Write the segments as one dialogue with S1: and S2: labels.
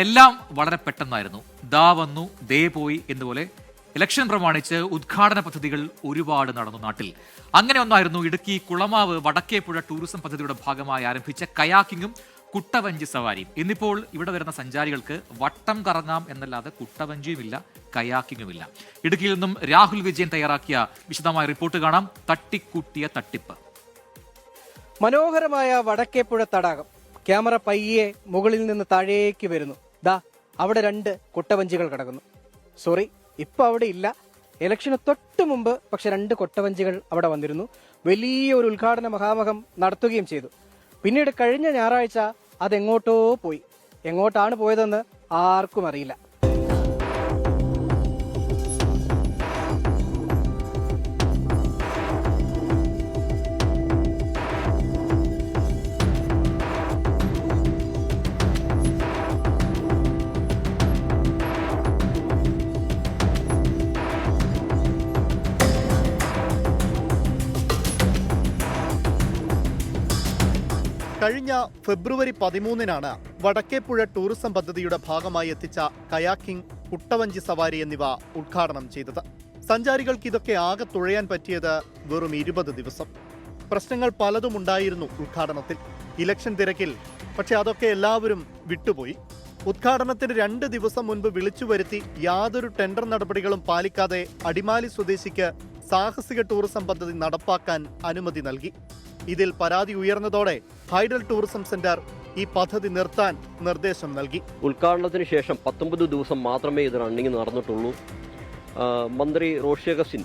S1: എല്ലാം വളരെ പെട്ടെന്നായിരുന്നു. ദാ വന്നു ദേ പോയി എന്നുപോലെ ഇലക്ഷൻ പ്രമാണിച്ച് ഉദ്ഘാടന പദ്ധതികൾ ഒരുപാട് നടന്നു നാട്ടിൽ. അങ്ങനെ ഒന്നായിരുന്നു ഇടുക്കി കുളമാവ് വടക്കേപ്പുഴ ടൂറിസം പദ്ധതിയുടെ ഭാഗമായി ആരംഭിച്ച കയാക്കിങ്ങും കുട്ടവഞ്ചി സവാരിയും. ഇന്നിപ്പോൾ ഇവിടെ വരുന്ന സഞ്ചാരികൾക്ക് വട്ടം കറങ്ങാം എന്നല്ലാതെ കുട്ടവഞ്ചിയുമില്ല, കയാക്കിങ്ങുമില്ല. ഇടുക്കിയിൽ നിന്നും രാഹുൽ വിജയൻ തയ്യാറാക്കിയ വിശദമായ റിപ്പോർട്ട് കാണാം. തട്ടിക്കൂട്ടിയ തട്ടിപ്പ്.
S2: മനോഹരമായ വടക്കേപ്പുഴ തടാകം. ക്യാമറ പയ്യെ മുകളിൽ നിന്ന് താഴേക്ക് വരുന്നു. ദാ അവിടെ 2 കൊട്ടവഞ്ചികൾ കിടക്കുന്നു. സോറി, ഇപ്പൊ അവിടെ ഇല്ല. ഇലക്ഷന് തൊട്ട് മുമ്പ് പക്ഷെ 2 കൊട്ടവഞ്ചികൾ അവിടെ വന്നിരുന്നു. വലിയൊരു ഉദ്ഘാടന മഹാമഹം നടത്തുകയും ചെയ്തു. പിന്നീട് കഴിഞ്ഞ ഞായറാഴ്ച അതെങ്ങോട്ടോ പോയി. എങ്ങോട്ടാണ് പോയതെന്ന് ആർക്കും അറിയില്ല.
S3: കഴിഞ്ഞ ഫെബ്രുവരി 13-നാണ് വടക്കേപ്പുഴ ടൂറിസം പദ്ധതിയുടെ ഭാഗമായി എത്തിച്ച കയാക്കിംഗ്, കുട്ടവഞ്ചി സവാരി എന്നിവ ഉദ്ഘാടനം ചെയ്തത്. സഞ്ചാരികൾക്ക് ഇതൊക്കെ ആകെ തുഴയാൻ പറ്റിയത് വെറും 20 ദിവസം. പ്രശ്നങ്ങൾ പലതും ഉണ്ടായിരുന്നു ഉദ്ഘാടനത്തിൽ, ഇലക്ഷൻ തിരക്കിൽ. പക്ഷെ അതൊക്കെ എല്ലാവരും വിട്ടുപോയി. ഉദ്ഘാടനത്തിന് 2 ദിവസം മുൻപ് വിളിച്ചു വരുത്തി യാതൊരു ടെൻഡർ നടപടികളും പാലിക്കാതെ അടിമാലി സ്വദേശിക്ക് സാഹസിക ടൂറിസം പദ്ധതി നടപ്പാക്കാൻ അനുമതി നൽകി. ഇതിൽ പരാതി ഉയർന്നതോടെ ഹൈഡൽ ടൂറിസം സെന്റർ ഈ പദ്ധതി നിർത്താൻ നിർദ്ദേശം നൽകി.
S4: ഉദ്ഘാടനത്തിന് ശേഷം 19 ദിവസം മാത്രമേ ഇത് റണ്ണിങ് നടന്നിട്ടുള്ളൂ. മന്ത്രി റോഷി അഗസ്റ്റിൻ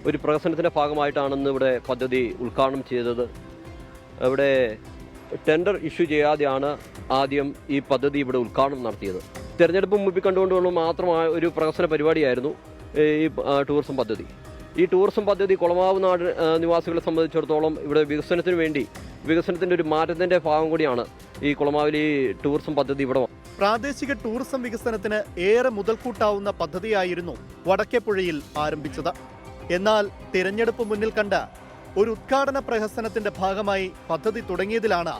S4: ഒരു പ്രഹസനത്തിന്റെ ഭാഗമായിട്ടാണെന്ന് ഇവിടെ പദ്ധതി ഉദ്ഘാടനം ചെയ്തത്. ഇവിടെ ടെൻഡർ ഇഷ്യൂ ചെയ്യാതെയാണ് ആദ്യം ഈ പദ്ധതി ഇവിടെ ഉദ്ഘാടനം നടത്തിയത്. തെരഞ്ഞെടുപ്പ് മുമ്പിൽ കണ്ടുകൊണ്ടുള്ള മാത്രമായ ഒരു പ്രഹസന പരിപാടിയായിരുന്നു ഈ ടൂറിസം പദ്ധതി. ഈ ടൂറിസം പദ്ധതി കുളമാവ് നാട് നിവാസികളെ സംബന്ധിച്ചിടത്തോളം ഇവിടെ വികസനത്തിന്റെ ഒരു മാറ്റത്തിന്റെ ഭാഗം കൂടിയാണ് ഈ കുളമാവിലെ ഈ ടൂറിസം പദ്ധതി. ഇവിടെ
S3: പ്രാദേശിക ടൂറിസം വികസനത്തിന് ഏറെ മുതൽക്കൂട്ടാവുന്ന പദ്ധതിയായിരുന്നു വടക്കേപ്പുഴയിൽ ആരംഭിച്ചത്. എന്നാൽ തിരഞ്ഞെടുപ്പ് മുന്നിൽ കണ്ട് ഒരു ഉദ്ഘാടന പ്രഹസനത്തിന്റെ ഭാഗമായി പദ്ധതി തുടങ്ങിയതിലാണ്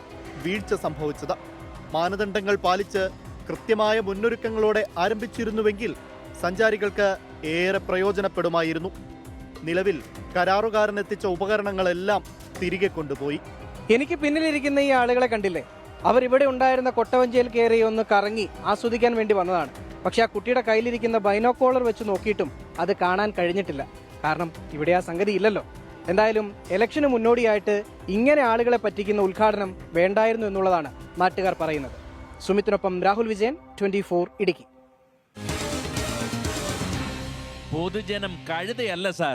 S3: വീഴ്ച സംഭവിച്ചത്. മാനദണ്ഡങ്ങൾ പാലിച്ച് കൃത്യമായ മുന്നൊരുക്കങ്ങളോടെ ആരംഭിച്ചിരുന്നുവെങ്കിൽ സഞ്ചാരികൾക്ക് ഏറെ പ്രയോജനപ്പെടുമായിരുന്നു. നിലവിൽ കരാറുകാരൻ എത്തിച്ച ഉപകരണങ്ങളെല്ലാം തിരികെ കൊണ്ടുപോയി.
S2: എനിക്ക് പിന്നിലിരിക്കുന്ന ഈ ആളുകളെ കണ്ടില്ലേ? അവരിവിടെ ഉണ്ടായിരുന്ന കൊട്ടവഞ്ചിയിൽ കയറി ഒന്ന് കറങ്ങി ആസ്വദിക്കാൻ വേണ്ടി വന്നതാണ്. പക്ഷെ ആ കുട്ടിയുടെ കയ്യിലിരിക്കുന്ന ബൈനോക്കോളർ വെച്ച് നോക്കിയിട്ടും അത് കാണാൻ കഴിഞ്ഞിട്ടില്ല. കാരണം ഇവിടെ ആ സംഗതി ഇല്ലല്ലോ. എന്തായാലും ഇലക്ഷന് മുന്നോടിയായിട്ട് ഇങ്ങനെ ആളുകളെ പറ്റിക്കുന്ന ഉദ്ഘാടനം വേണ്ടായിരുന്നു എന്നുള്ളതാണ് നാട്ടുകാർ പറയുന്നത്. സുമിത്തിനൊപ്പം രാഹുൽ വിജയൻ, 24 ഇടുക്കി.
S5: പൊതുജനം കഴുതയല്ല സാർ.